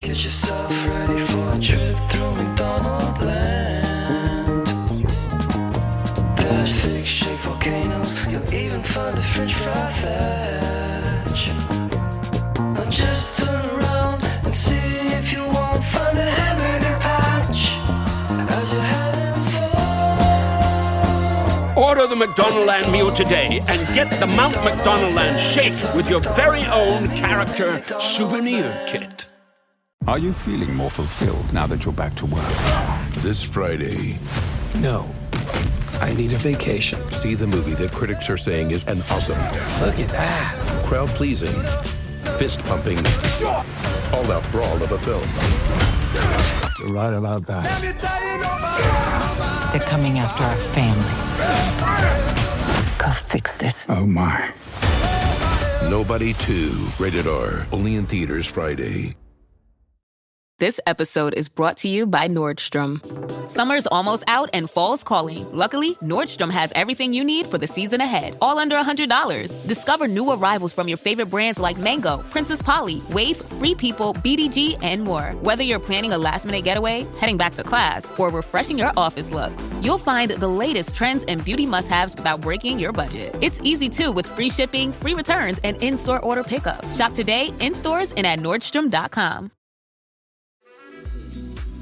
Get yourself ready for a trip through McDonald land. There's thick shaped volcanoes, you'll even find a French fry thatch. Now just turn around and see if you won't find a hamburger patch as you're heading for. Order the McDonaldland meal today and get the Mount McDonaldland shake with your very own character souvenir kit. Are you feeling more fulfilled now that you're back to work? This Friday, No. I need a vacation. see the movie that critics are saying is an awesome, Look at that. crowd-pleasing, fist-pumping, all-out brawl of a film. You're right about that. They're coming after our family. Go fix this. Oh, my. Nobody 2, rated R, only in theaters Friday. This episode is brought to you by Nordstrom. Summer's almost out and fall's calling. Luckily, Nordstrom has everything you need for the season ahead, all under $100. Discover new arrivals from your favorite brands like Mango, Princess Polly, Wave, Free People, BDG, and more. Whether you're planning a last-minute getaway, heading back to class, or refreshing your office looks, you'll find the latest trends and beauty must-haves without breaking your budget. It's easy, too, with free shipping, free returns, and in-store order pickup. Shop today, in stores, and at Nordstrom.com.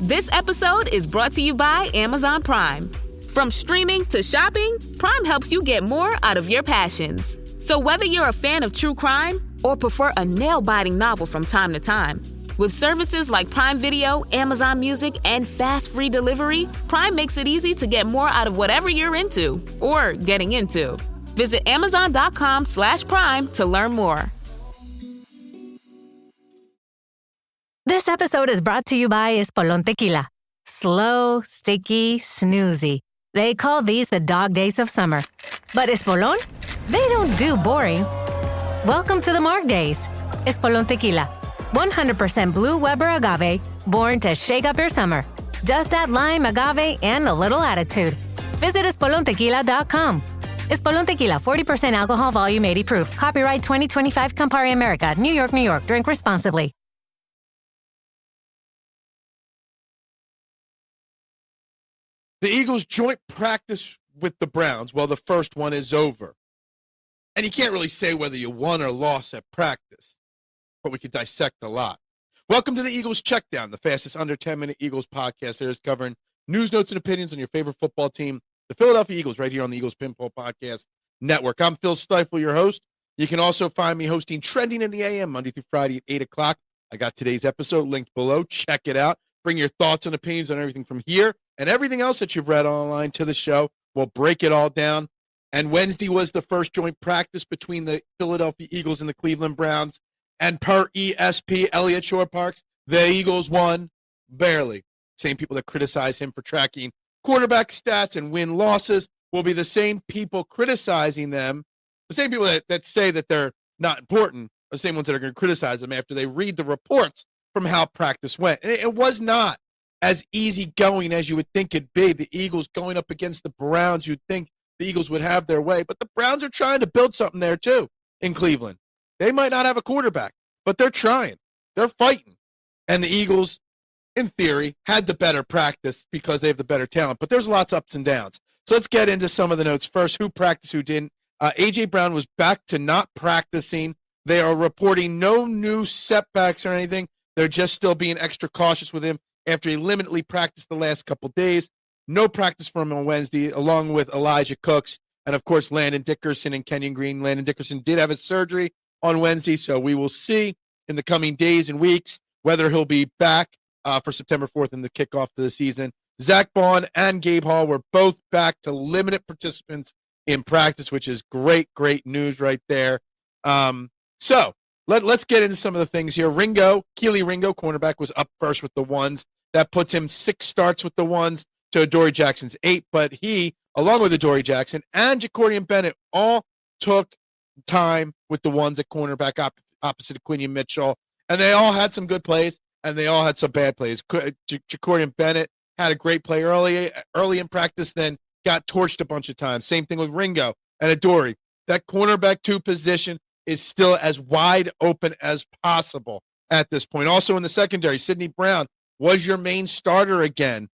This episode is brought to you by Amazon Prime. From streaming to shopping, Prime helps you get more out of your passions. So whether you're a fan of true crime or prefer a nail-biting novel from time to time, with services like Prime Video, Amazon Music, and fast free delivery, Prime makes it easy to get more out of whatever you're into or getting into. Visit Amazon.com/Prime to learn more. This episode is brought to you by Espolón Tequila. Slow, sticky, snoozy. They call these the dog days of summer. But Espolón? They don't do boring. Welcome to the Marg Days. Espolón Tequila. 100% blue Weber agave, born to shake up your summer. Just add lime, agave, and a little attitude. Visit EspolónTequila.com. Espolón Tequila, 40% alcohol, volume 80 proof. Copyright 2025 Campari America, New York, New York. Drink responsibly. The Eagles joint practice with the Browns. Well, the first one is over. And you can't really say whether you won or lost at practice, but we could dissect a lot. Welcome to the Eagles Checkdown, the fastest under 10-minute Eagles podcast. There is covering news, notes, and opinions on your favorite football team, the Philadelphia Eagles, right here on the Eagles Pinball Podcast Network. I'm Phil Stiefel, your host. You can also find me hosting Trending in the AM Monday through Friday at 8 o'clock. I got today's episode linked below. Check it out. Bring your thoughts and opinions on everything from here and everything else that you've read online to the show. We'll break it all down. And Wednesday was the first joint practice between the Philadelphia Eagles and the Cleveland Browns. And per ESP, Elliott Shore Parks, the Eagles won barely. Same people that criticize him for tracking quarterback stats and win-losses will be the same people criticizing them. The same people that say that they're not important are the same ones that are going to criticize them after they read the reports from how practice went. And it was not as easy going as you would think it'd be. The Eagles going up against the Browns, you'd think the Eagles would have their way. But the Browns are trying to build something there, too, in Cleveland. They might not have a quarterback, but they're trying. They're fighting. And the Eagles, in theory, had the better practice because they have the better talent. But there's lots of ups and downs. So let's get into some of the notes. First, who practiced, who didn't. A.J. Brown was back to not practicing. They are reporting no new setbacks or anything. They're just still being extra cautious with him after he limitedly practiced the last couple days. No practice for him on Wednesday, along with Elijah Cooks and, of course, Landon Dickerson and Kenyon Green. Landon Dickerson did have his surgery on Wednesday, so we will see in the coming days and weeks whether he'll be back for September 4th in the kickoff to the season. Zach Bond and Gabe Hall were both back to limited participants in practice, which is great, great news right there. So let's get into some of the things here. Keely Ringo, cornerback, was up first with the ones. That puts him 6 starts with the ones to Adoree Jackson's 8. But he, along with Adoree Jackson and Jacordian Bennett, all took time with the ones at cornerback opposite of Quinion Mitchell. And they all had some good plays, and they all had some bad plays. Jacordian Bennett had a great play early in practice, then got torched a bunch of times. Same thing with Ringo and Adoree. That cornerback 2 position is still as wide open as possible. at this point. Also in the secondary, Sidney Brown was your main starter again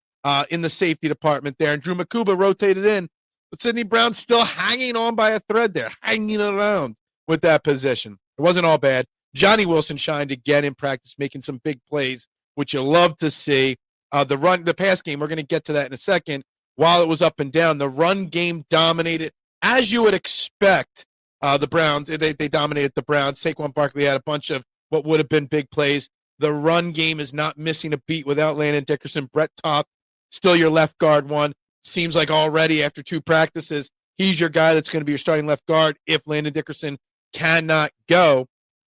in the safety department there, and Drew Makuba rotated in, but Sidney Brown's still hanging on by a thread there, hanging around with that position. It wasn't all bad. Johnny Wilson shined again in practice, making some big plays, which you love to see. The pass game, we're going to get to that in a second. While it was up and down, the run game dominated, as you would expect. The Browns, they dominated the Browns. Saquon Barkley had a bunch of what would have been big plays. The run game is not missing a beat without Landon Dickerson. Brett Topp, still your left guard one. Seems like already after 2 practices, he's your guy that's going to be your starting left guard if Landon Dickerson cannot go.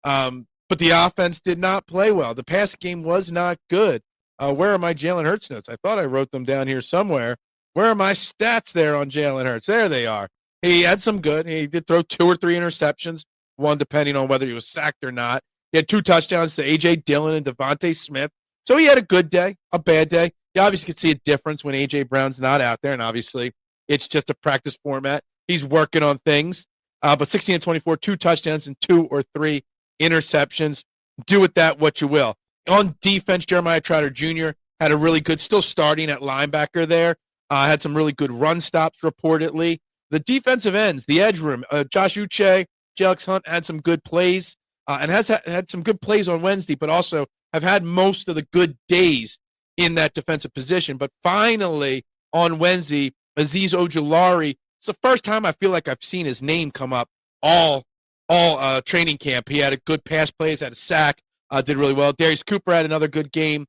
But the offense did not play well. The pass game was not good. Where are my Jalen Hurts notes? I thought I wrote them down here somewhere. Where are my stats there on Jalen Hurts? There they are. He had some good. He did throw 2 or 3 interceptions, one depending on whether he was sacked or not. He had 2 touchdowns to A.J. Dillon and Devontae Smith. So he had a good day, a bad day. You obviously could see a difference when A.J. Brown's not out there, and obviously it's just a practice format. He's working on things. But 16 and 24, 2 touchdowns and 2 or 3 interceptions. Do with that what you will. On defense, Jeremiah Trotter Jr. had a really good, still starting at linebacker there. Had some really good run stops reportedly. The defensive ends, the edge room, Josh Uche, Alex Hunt had some good plays and has had some good plays on Wednesday, but also have had most of the good days in that defensive position. But finally, on Wednesday, Azeez Ojulari, it's the first time I feel like I've seen his name come up all training camp. He had a good pass plays, had a sack, did really well. Darius Cooper had another good game.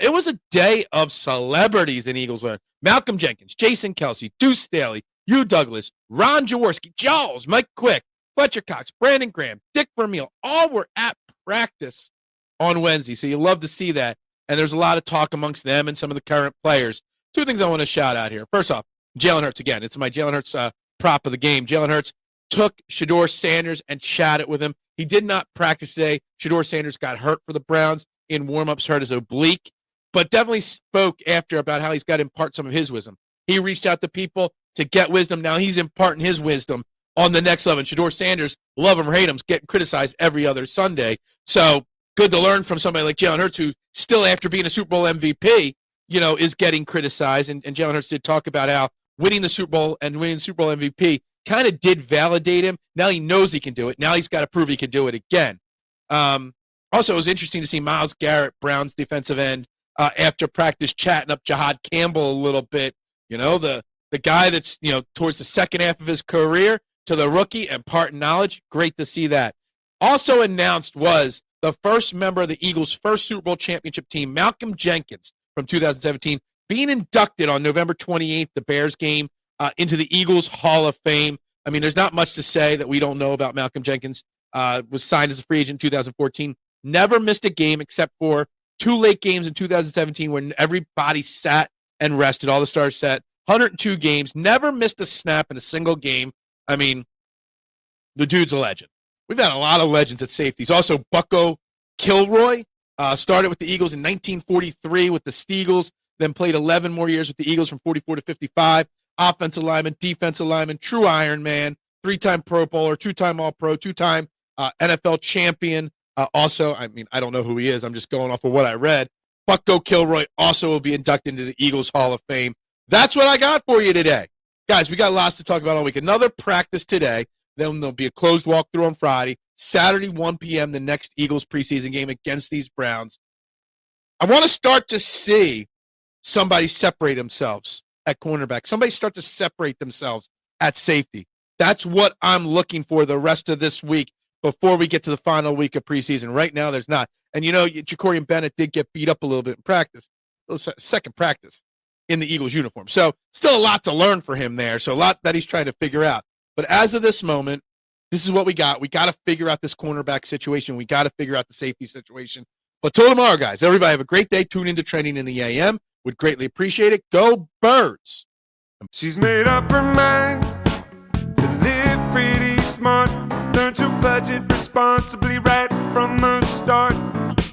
It was a day of celebrities in Eagles land. Malcolm Jenkins, Jason Kelsey, Deuce Staley, Hugh Douglas, Ron Jaworski, Jaws, Mike Quick, Fletcher Cox, Brandon Graham, Dick Vermeil, all were at practice on Wednesday. So you love to see that. And there's a lot of talk amongst them and some of the current players. 2 things I want to shout out here. First off, Jalen Hurts again. It's my Jalen Hurts prop of the game. Jalen Hurts took Shedeur Sanders and chatted with him. He did not practice today. Shedeur Sanders got hurt for the Browns in warm-ups, hurt his oblique, but definitely spoke after about how he's got to impart some of his wisdom. He reached out to people to get wisdom. Now he's imparting his wisdom on the next level. Shedeur Sanders, love him or hate him, is getting criticized every other Sunday. So good to learn from somebody like Jalen Hurts, who still, after being a Super Bowl MVP, is getting criticized. And Jalen Hurts did talk about how winning the Super Bowl and winning the Super Bowl MVP kind of did validate him. Now he knows he can do it. Now he's got to prove he can do it again. Also, it was interesting to see Myles Garrett, Browns defensive end, after practice chatting up Jahad Campbell a little bit. The guy that's, towards the second half of his career to the rookie and imparting knowledge. Great to see that. Also announced was the first member of the Eagles' first Super Bowl championship team, Malcolm Jenkins from 2017, being inducted on November 28th, the Bears game, into the Eagles Hall of Fame. I mean, there's not much to say that we don't know about Malcolm Jenkins. Was signed as a free agent in 2014. Never missed a game except for 2 late games in 2017 when everybody sat and rested. All the stars sat. 102 games. Never missed a snap in a single game. I mean, the dude's a legend. We've had a lot of legends at safeties. Also, Bucko Kilroy started with the Eagles in 1943 with the Steagles, then played 11 more years with the Eagles from 44 to 55. Offensive lineman, defensive lineman, true Iron Man, 3-time Pro Bowler, 2-time All-Pro, 2-time NFL champion. Also, I mean, I don't know who he is. I'm just going off of what I read. Bucko Kilroy also will be inducted into the Eagles Hall of Fame. That's what I got for you today. Guys, we got lots to talk about all week. Another practice today. Then there'll be a closed walkthrough on Friday. Saturday, 1 p.m., the next Eagles preseason game against these Browns. I want to start to see somebody separate themselves at cornerback. Somebody start to separate themselves at safety. That's what I'm looking for the rest of this week before we get to the final week of preseason. Right now, there's not. And, Jacorian Bennett did get beat up a little bit in practice. It was second practice in the Eagles uniform. So still a lot to learn for him there. So a lot that he's trying to figure out. But as of this moment, this is what we got. We got to figure out this cornerback situation. We got to figure out the safety situation. But till tomorrow, guys, everybody have a great day. Tune into Training in the AM. Would greatly appreciate it. Go Birds. She's made up her mind to live pretty smart. Learn to budget responsibly right from the start.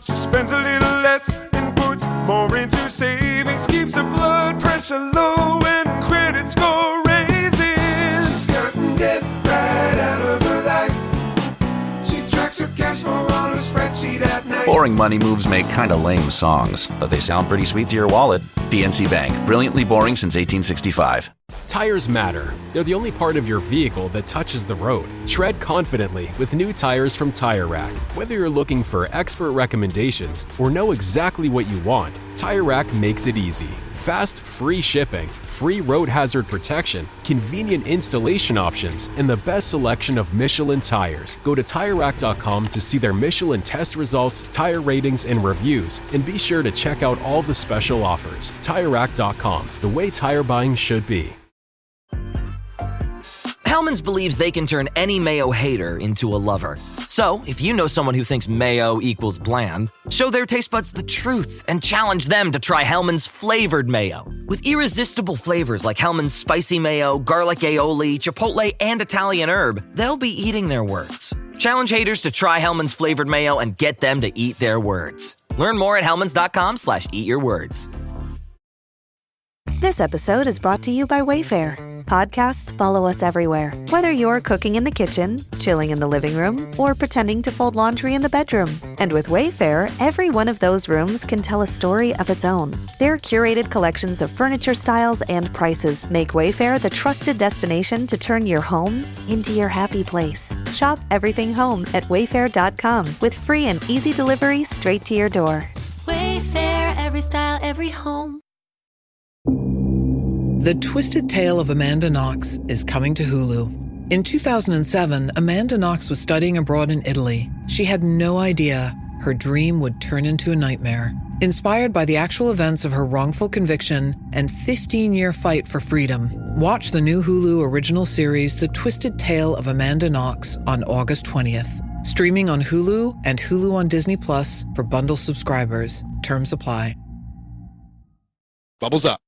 She spends a little less and puts more into savings. Keeps her blood pressure low and credit score raises. She's cutting debt right out of her life. She tracks her cash flow on a spreadsheet at night. Boring money moves make kinda lame songs, but they sound pretty sweet to your wallet. PNC Bank, brilliantly boring since 1865. Tires matter. They're the only part of your vehicle that touches the road. Tread confidently with new tires from Tire Rack. Whether you're looking for expert recommendations or know exactly what you want, Tire Rack makes it easy. Fast, free shipping, free road hazard protection, convenient installation options, and the best selection of Michelin tires. Go to TireRack.com to see their Michelin test results, tire ratings, and reviews, and be sure to check out all the special offers. TireRack.com, the way tire buying should be. Hellmann's believes they can turn any mayo hater into a lover. So, if you know someone who thinks mayo equals bland, show their taste buds the truth and challenge them to try Hellmann's flavored mayo. With irresistible flavors like Hellmann's spicy mayo, garlic aioli, chipotle, and Italian herb, they'll be eating their words. Challenge haters to try Hellmann's flavored mayo and get them to eat their words. Learn more at hellmanns.com/eatyourwords. This episode is brought to you by Wayfair. Podcasts follow us everywhere. Whether you're cooking in the kitchen, chilling in the living room, or pretending to fold laundry in the bedroom. And with Wayfair, every one of those rooms can tell a story of its own. Their curated collections of furniture styles and prices make Wayfair the trusted destination to turn your home into your happy place. Shop everything home at wayfair.com with free and easy delivery straight to your door. Wayfair, every style, every home. The Twisted Tale of Amanda Knox is coming to Hulu. In 2007, Amanda Knox was studying abroad in Italy. She had no idea her dream would turn into a nightmare. Inspired by the actual events of her wrongful conviction and 15-year fight for freedom, watch the new Hulu original series, The Twisted Tale of Amanda Knox, on August 20th. Streaming on Hulu and Hulu on Disney Plus for bundle subscribers. Terms apply. Bubbles up.